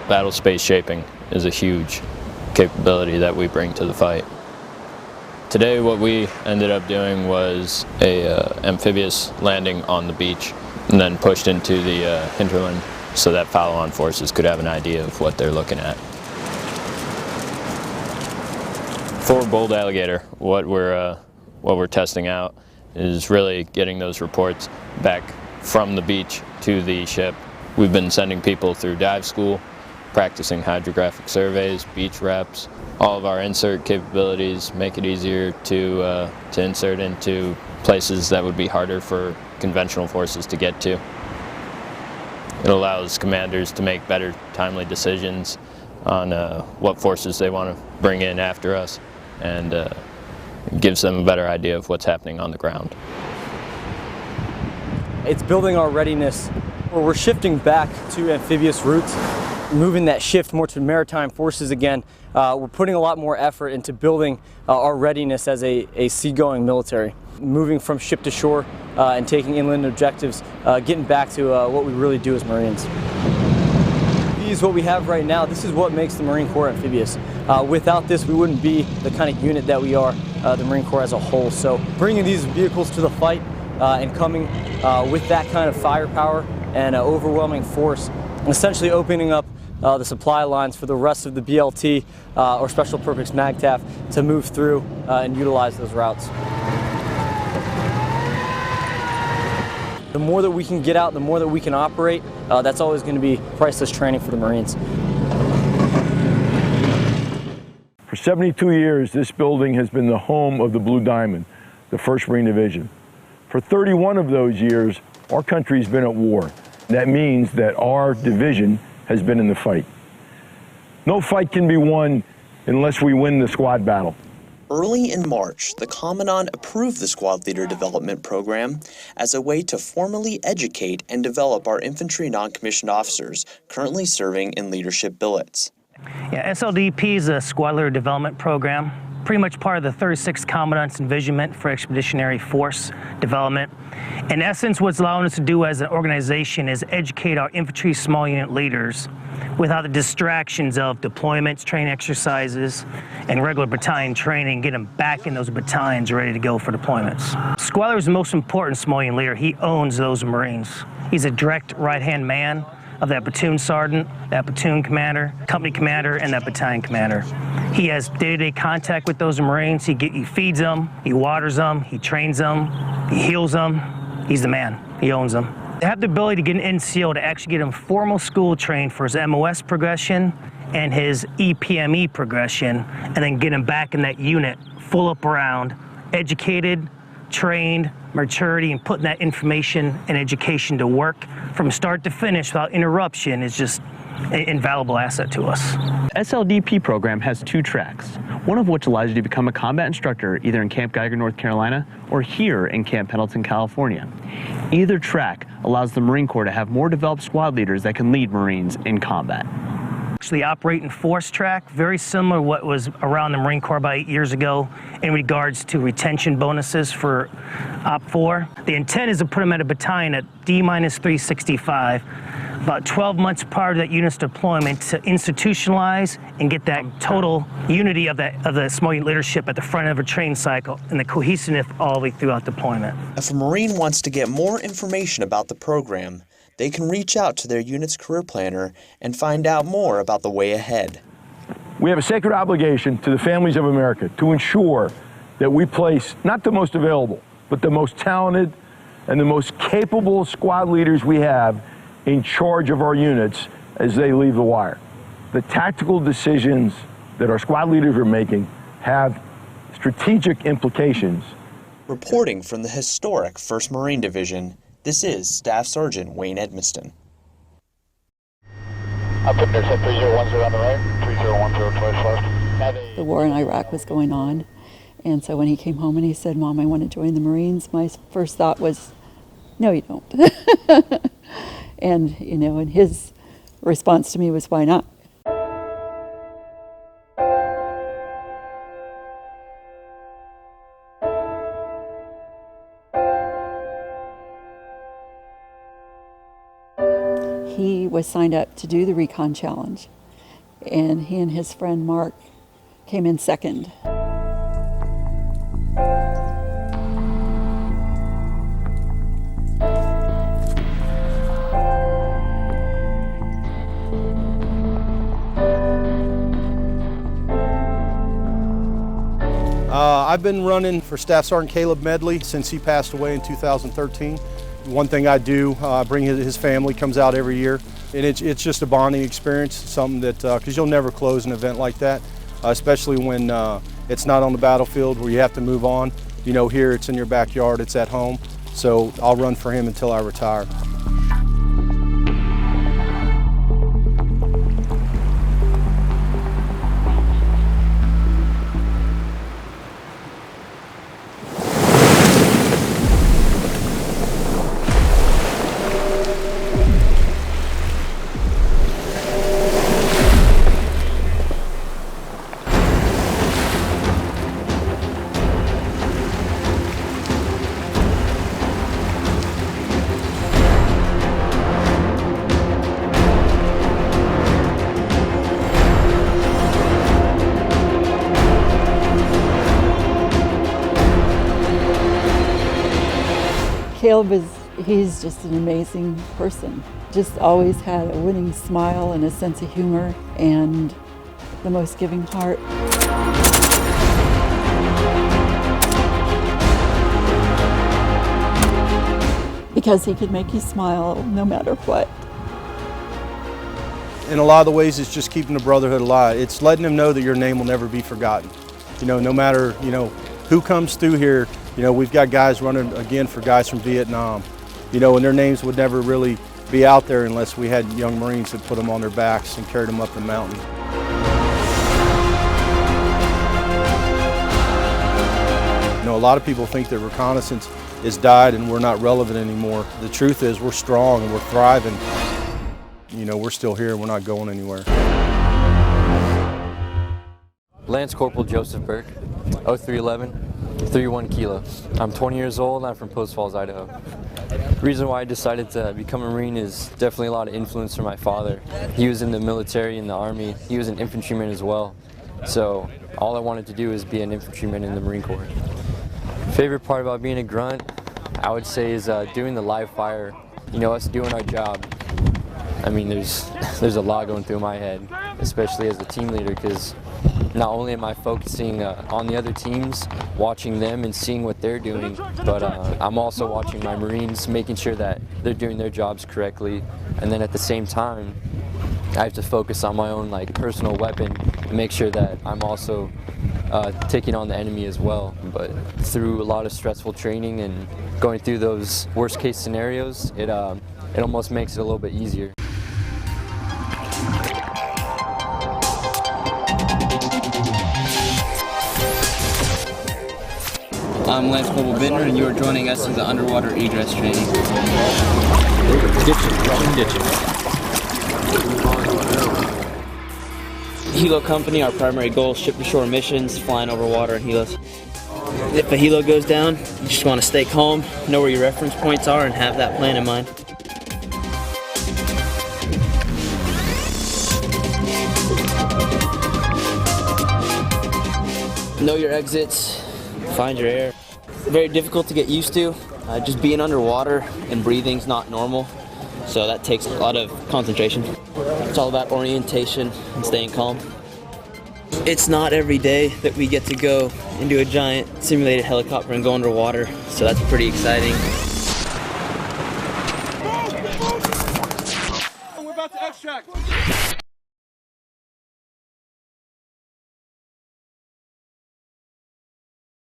battle space shaping is a huge capability that we bring to the fight. Today what we ended up doing was a amphibious landing on the beach and then pushed into the hinterland so that follow-on forces could have an idea of what they're looking at. For Bold Alligator, what we're testing out is really getting those reports back from the beach to the ship. We've been sending people through dive school, practicing hydrographic surveys, beach reps. All of our insert capabilities make it easier to insert into places that would be harder for conventional forces to get to. It allows commanders to make better, timely decisions on what forces they want to bring in after us, and gives them a better idea of what's happening on the ground. It's building our readiness where we're shifting back to amphibious routes, moving that shift more to maritime forces again. We're putting a lot more effort into building our readiness as a seagoing military. Moving from ship to shore and taking inland objectives, getting back to what we really do as Marines. Is what we have right now. This is what makes the Marine Corps amphibious. Without this, we wouldn't be the kind of unit that we are, the Marine Corps as a whole. So bringing these vehicles to the fight and coming with that kind of firepower and overwhelming force, essentially opening up the supply lines for the rest of the BLT or Special Purpose MAGTF to move through and utilize those routes. The more that we can get out, the more that we can operate, that's always going to be priceless training for the Marines. For 72 years, this building has been the home of the Blue Diamond, the 1st Marine Division. For 31 of those years, our country's been at war. That means that our division has been in the fight. No fight can be won unless we win the squad battle. Early in March, the Commandant approved the Squad Leader Development Program as a way to formally educate and develop our infantry non-commissioned officers currently serving in leadership billets. Yeah, SLDP is a Squad Leader Development Program, pretty much part of the 36th Commandant's Envisionment for Expeditionary Force Development. In essence, what's allowing us to do as an organization is educate our infantry small unit leaders without the distractions of deployments, training exercises, and regular battalion training, get them back in those battalions ready to go for deployments. Squad Leader is the most important small unit leader. He owns those Marines. He's a direct right-hand man of that platoon sergeant, that platoon commander, company commander, and that battalion commander. He has day-to-day contact with those Marines. He feeds them, he waters them, he trains them, he heals them. He's the man. He owns them. To have the ability to get an NCO to actually get him formal school trained for his MOS progression and his EPME progression, and then get him back in that unit, full up around, educated, trained, maturity, and putting that information and education to work from start to finish without interruption is just an invaluable asset to us. SLDP program has 2 tracks, one of which allows you to become a combat instructor either in Camp Geiger, North Carolina, or here in Camp Pendleton, California. Either track allows the Marine Corps to have more developed squad leaders that can lead Marines in combat. The operating force track, very similar to what was around the Marine Corps about 8 years ago in regards to retention bonuses for OP4. The intent is to put them at a battalion at D-365, about 12 months prior to that unit's deployment, to institutionalize and get that total unity of the small unit leadership at the front of a training cycle and the cohesiveness all the way throughout deployment. If a Marine wants to get more information about the program, they can reach out to their unit's career planner and find out more about the way ahead. We have a sacred obligation to the families of America to ensure that we place not the most available, but the most talented and the most capable squad leaders we have in charge of our units as they leave the wire. The tactical decisions that our squad leaders are making have strategic implications. Reporting from the historic 1st Marine Division, this is Staff Sergeant Wayne Edmiston. I'm putting this at 3010 on the right, 3010 twice left. The war in Iraq was going on, and so when he came home and he said, "Mom, I want to join the Marines," my first thought was, "No, you don't." And, you know, and his response to me was, "Why not?" He was signed up to do the recon challenge, and he and his friend Mark came in second. I've been running for Staff Sergeant Caleb Medley since he passed away in 2013. One thing I do, bring his family, comes out every year, and it's just a bonding experience, something that, because you'll never close an event like that, especially when it's not on the battlefield where you have to move on. You know, here it's in your backyard, it's at home, so I'll run for him until I retire. Caleb he's just an amazing person. Just always had a winning smile and a sense of humor and the most giving heart. Because he could make you smile no matter what. In a lot of the ways, it's just keeping the brotherhood alive. It's letting them know that your name will never be forgotten. You know, no matter, who comes through here, we've got guys running again for guys from Vietnam, and their names would never really be out there unless we had young Marines that put them on their backs and carried them up the mountain. A lot of people think that reconnaissance has died and we're not relevant anymore. The truth is we're strong and we're thriving. We're still here, we're not going anywhere. Lance Corporal Joseph Burke, 0311. 31 kilo. I'm 20 years old, I'm from Post Falls, Idaho. The reason why I decided to become a Marine is definitely a lot of influence from my father. He was in the military, in the Army. He was an infantryman as well. So all I wanted to do is be an infantryman in the Marine Corps. Favorite part about being a grunt, I would say, is doing the live fire. Us doing our job. I mean, there's a lot going through my head, especially as a team leader, because not only am I focusing on the other teams, watching them and seeing what they're doing, but I'm also watching my Marines, making sure that they're doing their jobs correctly. And then at the same time, I have to focus on my own personal weapon and make sure that I'm also taking on the enemy as well. But through a lot of stressful training and going through those worst case scenarios, it almost makes it a little bit easier. I'm Lance Corporal Bittner, and you are joining us in the underwater egress training. Helo company, our primary goal is ship-to-shore missions, flying over water and helos. If a helo goes down, you just want to stay calm, know where your reference points are, and have that plan in mind. Know your exits, find your air. Very difficult to get used to. Just being underwater and breathing's not normal, so that takes a lot of concentration. It's all about orientation and staying calm. It's not every day that we get to go into a giant simulated helicopter and go underwater, so that's pretty exciting. We're about to extract.